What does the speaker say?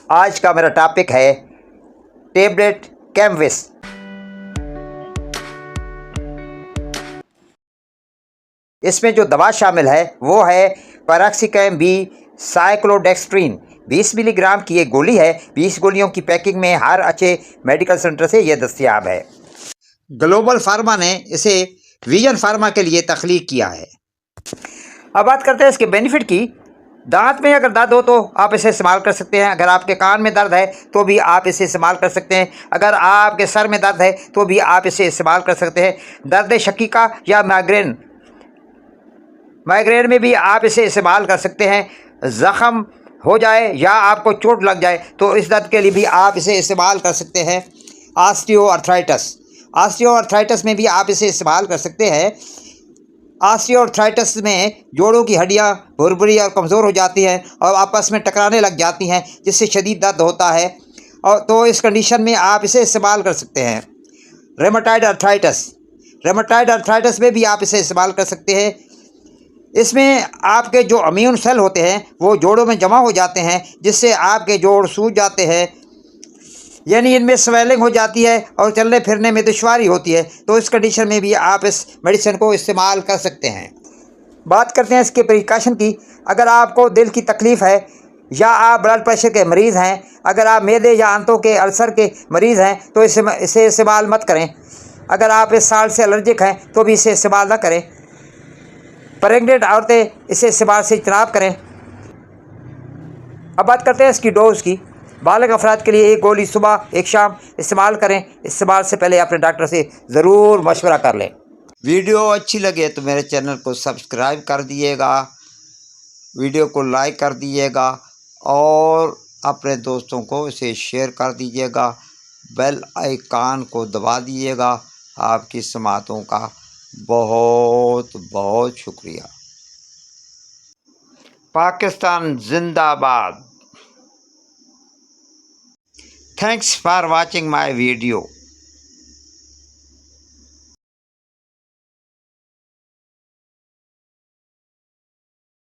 आज का मेरा टॉपिक है टेबलेट कैमविस। इसमें जो दवा शामिल है वो है पैराक्सीकैम बी साइक्लोडेक्स्ट्रीन। 20 मिलीग्राम की एक गोली है। 20 गोलियों की पैकिंग में हर अच्छे मेडिकल सेंटर से यह दस्तयाब है। ग्लोबल फार्मा ने इसे विजन फार्मा के लिए तख्लीक किया है। अब बात करते हैं इसके बेनिफिट की। दांत में अगर दर्द हो तो आप इसे इस्तेमाल कर सकते हैं। अगर आपके कान में दर्द है तो भी आप इसे इस्तेमाल कर सकते हैं। अगर आपके सर में दर्द है तो भी आप इसे इस्तेमाल कर सकते हैं। दर्द शकीका या माइग्रेन में भी आप इसे इस्तेमाल कर सकते हैं। ज़ख़म हो जाए या आपको चोट लग जाए तो इस दर्द के लिए भी आप इसे इस्तेमाल कर सकते हैं। ऑस्टियोआर्थराइटिस में भी आप इसे इस्तेमाल कर सकते हैं। ऑस्टियोआर्थराइटिस में जोड़ों की हड्डियां भुरभुरी और कमज़ोर हो जाती हैं और आपस में टकराने लग जाती हैं, जिससे शदीद दर्द होता है। और तो इस कंडीशन में आप इसे इस्तेमाल कर सकते हैं। रेमेटॉइड अर्थराइटिस में भी आप इसे इस्तेमाल कर सकते हैं। इसमें आपके जो इम्यून सेल होते हैं वो जोड़ों में जमा हो जाते हैं, जिससे आपके जोड़ सूज जाते हैं, यानी इनमें स्वेलिंग हो जाती है और चलने फिरने में दुश्वारी होती है। तो इस कंडीशन में भी आप इस मेडिसिन को इस्तेमाल कर सकते हैं। बात करते हैं इसके प्रिकॉशन की। अगर आपको दिल की तकलीफ़ है या आप ब्लड प्रेशर के मरीज़ हैं, अगर आप मैदे या आंतों के अल्सर के मरीज़ हैं तो इसे इस्तेमाल मत करें। अगर आप इस साल्ट से एलर्जिक हैं तो भी इसे इस्तेमाल ना करें। प्रेग्नेंट औरतें इसे इस्तेमाल से इजतनाब करें। अब बात करते हैं इसकी डोज़ की। बालिग अफराद के लिए एक गोली सुबह एक शाम इस्तेमाल करें। इस्तेमाल से पहले अपने डॉक्टर से ज़रूर मशवरा कर लें। वीडियो अच्छी लगे तो मेरे चैनल को सब्सक्राइब कर दिएगा, वीडियो को लाइक कर दिएगा और अपने दोस्तों को इसे शेयर कर दीजिएगा। बेल आइकन को दबा दीजिएगा। आपकी समातों का बहुत बहुत शुक्रिया। पाकिस्तान जिंदाबाद। Thanks for watching my video.